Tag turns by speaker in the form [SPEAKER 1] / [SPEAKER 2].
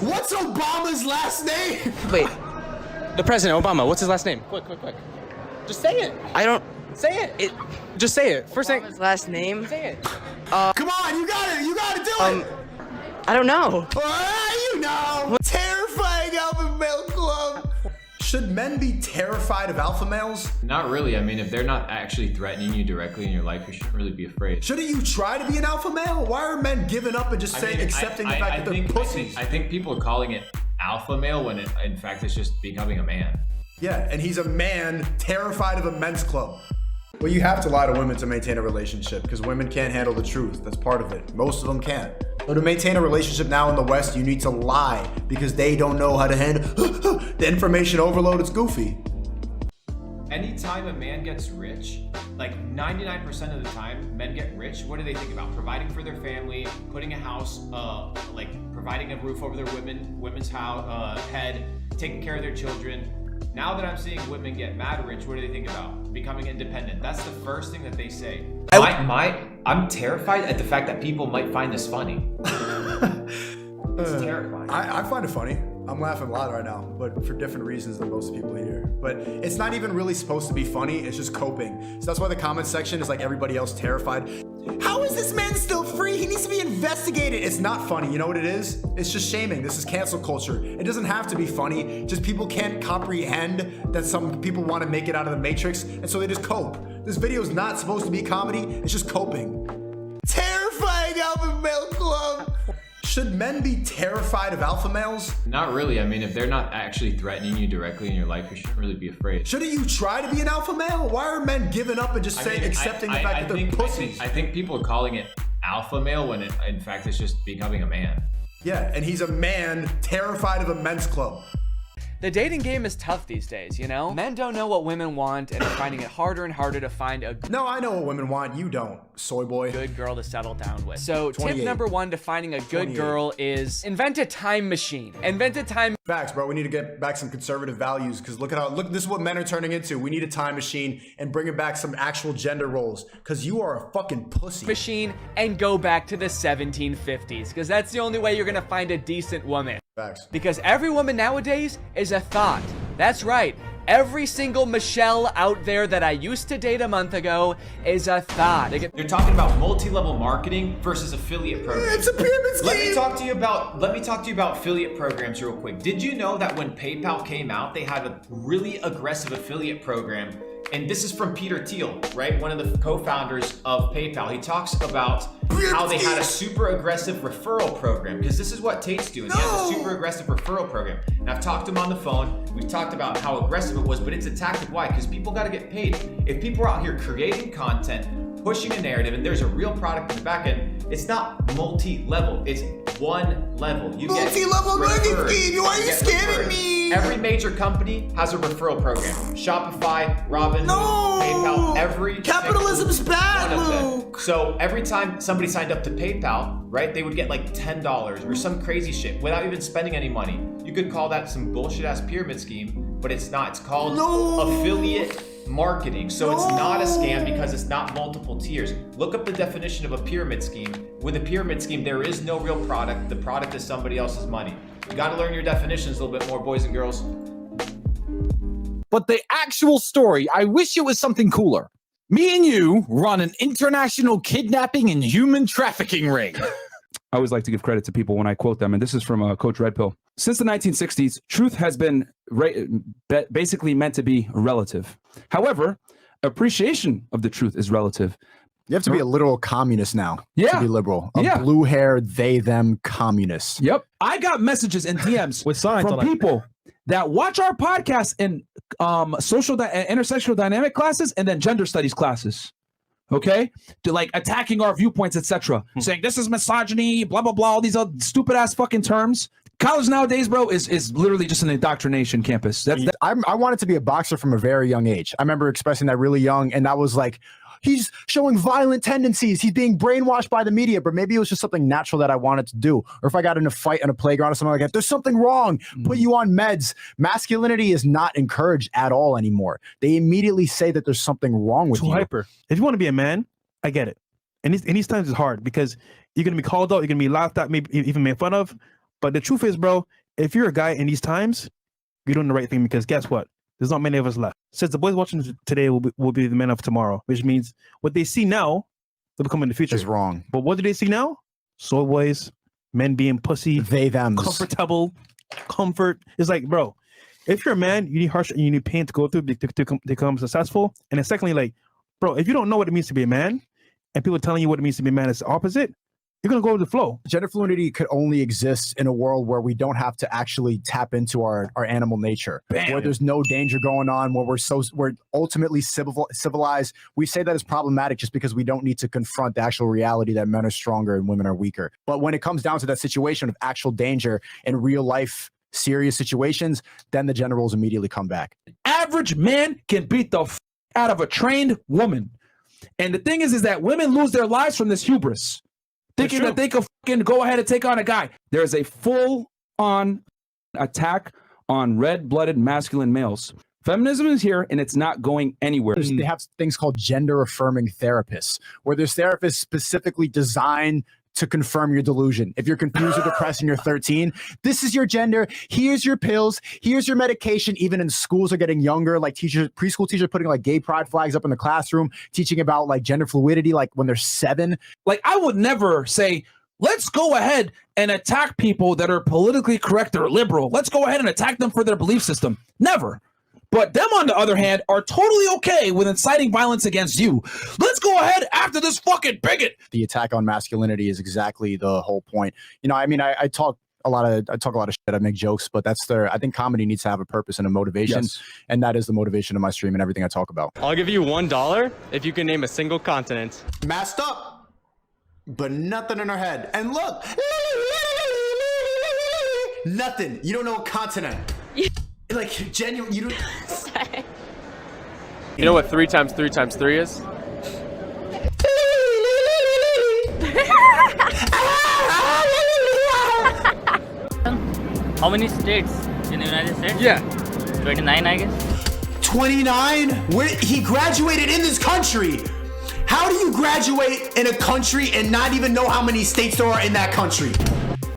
[SPEAKER 1] What's Obama's last name?
[SPEAKER 2] Wait, the president, Obama, what's his last name? Quick. Just say it.
[SPEAKER 3] I don't...
[SPEAKER 2] Say it. Just say it. First thing.
[SPEAKER 3] His last name?
[SPEAKER 2] Say it.
[SPEAKER 1] Come on, you got it. You got to do it.
[SPEAKER 3] I don't know.
[SPEAKER 1] You know. Terrifying alpha male club. Should men be terrified of alpha males?
[SPEAKER 4] Not really. I mean, if they're not actually threatening you directly in your life, you shouldn't really be afraid.
[SPEAKER 1] Shouldn't you try to be an alpha male? Why are men giving up and just accepting the fact that they're pussies?
[SPEAKER 4] I think people are calling it alpha male when in fact it's just becoming a man.
[SPEAKER 1] Yeah, and he's a man terrified of a men's club. Well, you have to lie to women to maintain a relationship because women can't handle the truth. That's part of it. Most of them can't. So to maintain a relationship now in the West, you need to lie because they don't know how to handle the information overload. It's goofy.
[SPEAKER 4] Anytime a man gets rich, like 99% of the time, men get rich. What do they think about? Providing for their family, putting a house, like providing a roof over their women's house, head, taking care of their children. Now that I'm seeing women get mad rich, what do they think about? Becoming independent. That's the first thing that they say. I'm terrified at the fact that people might find this funny. It's terrifying.
[SPEAKER 1] I find it funny. I'm laughing a lot right now, but for different reasons than most people here. But it's not even really supposed to be funny. It's just coping. So that's why the comment section is like everybody else terrified. How is this man still free? He needs to be investigated. It's not funny. You know what it is? It's just shaming. This is cancel culture. It doesn't have to be funny. Just people can't comprehend that some people want to make it out of the matrix, and so they just cope. This video is not supposed to be comedy. It's just coping. Terrifying alpha male club. Should men be terrified of alpha males?
[SPEAKER 4] Not really. I mean, if they're not actually threatening you directly in your life, you shouldn't really be afraid.
[SPEAKER 1] Shouldn't you try to be an alpha male? Why are men giving up and just accepting the fact that they're pussies?
[SPEAKER 4] I think people are calling it alpha male when in fact it's just becoming a man.
[SPEAKER 1] Yeah, and he's a man terrified of a men's club.
[SPEAKER 2] The dating game is tough these days, you know? Men don't know what women want and are finding it harder and harder to find a
[SPEAKER 1] No, I know what women want. You don't, soy boy.
[SPEAKER 2] good girl to settle down with. So
[SPEAKER 1] 28.
[SPEAKER 2] tip number 1 to finding a good girl is invent a time machine. Invent a time.
[SPEAKER 1] Facts, bro. We need to get back some conservative values because look, this is what men are turning into. We need a time machine and bringing back some actual gender roles because you are a fucking pussy.
[SPEAKER 2] Machine and go back to the 1750s because that's the only way you're gonna find a decent woman.
[SPEAKER 1] Facts.
[SPEAKER 2] Because every woman nowadays is a thought. That's right. Every single Michelle out there that I used to date a month ago is a thought.
[SPEAKER 4] You're talking about multi-level marketing versus affiliate programs.
[SPEAKER 1] It's a pyramid scheme.
[SPEAKER 4] Let me talk to you about affiliate programs real quick. Did you know that when PayPal came out, they had a really aggressive affiliate program? And this is from Peter Thiel, right? One of the co-founders of PayPal. He talks about how they had a super aggressive referral program because this is what Tate's doing. He has a super aggressive referral program. And I've talked to him on the phone. We've talked about how aggressive it was, but it's a tactic. Why? Because people got to get paid. If people are out here creating content, pushing a narrative, and there's a real product in the back end, it's not multi-level. It's one level. You
[SPEAKER 1] multi-level marketing scheme. Why are you scamming me?
[SPEAKER 4] Every major company has a referral program. Shopify, Robin, PayPal, every
[SPEAKER 1] capitalism's bad,
[SPEAKER 4] one of them.
[SPEAKER 1] Luke.
[SPEAKER 4] So every time somebody signed up to PayPal, right, they would get like $10 or some crazy shit without even spending any money. You could call that some bullshit ass pyramid scheme, but it's not. It's called affiliate marketing. So it's not a scam because it's not multiple tiers. Look up the definition of a pyramid scheme. With a pyramid scheme, there is no real product. The product is somebody else's money. You got to learn your definitions a little bit more, boys and girls.
[SPEAKER 5] But the actual story, I wish it was something cooler. Me and you run an international kidnapping and human trafficking ring.
[SPEAKER 6] I always like to give credit to people when I quote them, and this is from Coach Redpill. Since the 1960s, truth has been basically meant to be relative. However, appreciation of the truth is relative.
[SPEAKER 1] You have to be a literal communist now to be liberal. A blue hair, they, them communist.
[SPEAKER 6] Yep. I got messages and DMs from people that watch our podcast in intersectional dynamic classes and then gender studies classes. Okay, to like attacking our viewpoints, etc. Saying this is misogyny, blah blah blah, all these other stupid ass fucking terms. College nowadays, bro, is literally just an indoctrination campus.
[SPEAKER 1] I wanted to be a boxer from a very young age. I remember expressing that really young, and that was like, he's showing violent tendencies. He's being brainwashed by the media, but maybe it was just something natural that I wanted to do. Or if I got in a fight on a playground or something like that, there's something wrong. Put you on meds. Masculinity is not encouraged at all anymore. They immediately say that there's something wrong with you.
[SPEAKER 7] Hyper. If you want to be a man, I get it. And these times is hard because you're going to be called out. You're going to be laughed at, maybe even made fun of. But the truth is, bro, if you're a guy in these times, you're doing the right thing, because guess what? There's not many of us left. Since the boys watching today will be the men of tomorrow, which means what they see now, they'll become in the future.
[SPEAKER 1] Is wrong.
[SPEAKER 7] But what do they see now? Soy boys, men being pussy,
[SPEAKER 1] They, thems.
[SPEAKER 7] comfortable, comfort. It's like, bro, if you're a man, you need harsh and you need pain to go through to become successful. And then secondly, like, bro, if you don't know what it means to be a man, and people telling you what it means to be a man is the opposite, you're gonna go with the flow.
[SPEAKER 1] Gender fluidity could only exist in a world where we don't have to actually tap into our animal nature, where there's no danger going on, where we're ultimately civilized. We say that is problematic just because we don't need to confront the actual reality that men are stronger and women are weaker. But when it comes down to that situation of actual danger in real life, serious situations, then the gender roles immediately come back.
[SPEAKER 6] Average man can beat the out of a trained woman. And the thing is that women lose their lives from this hubris, thinking that they can fucking go ahead and take on a guy. There is a full-on attack on red-blooded masculine males. Feminism is here, and it's not going anywhere.
[SPEAKER 1] They have things called gender-affirming therapists, where there's therapists specifically designed to confirm your delusion. If you're confused or depressed and you're 13, this is your gender. Here's your pills. Here's your medication. Even in schools are getting younger, like preschool teachers putting like gay pride flags up in the classroom, teaching about like gender fluidity, like when they're 7.
[SPEAKER 6] Like, I would never say, let's go ahead and attack people that are politically correct or liberal. Let's go ahead and attack them for their belief system. Never. But them, on the other hand, are totally okay with inciting violence against you. Let's go ahead after this fucking bigot.
[SPEAKER 1] The attack on masculinity is exactly the whole point. You know, I mean, I talk a lot of shit. I make jokes, but I think comedy needs to have a purpose and a motivation.
[SPEAKER 6] Yes.
[SPEAKER 1] And that is the motivation of my stream and everything I talk about.
[SPEAKER 3] I'll give you $1 if you can name a single continent.
[SPEAKER 1] Masked up, but nothing in her head. And look, nothing. You don't know a continent. Like, genuine, you don't.
[SPEAKER 3] You know what 3 times 3 times 3 is?
[SPEAKER 8] How many states in the United States?
[SPEAKER 3] Yeah.
[SPEAKER 8] 29, I guess.
[SPEAKER 1] 29? He graduated in this country. How do you graduate in a country and not even know how many states there are in that country?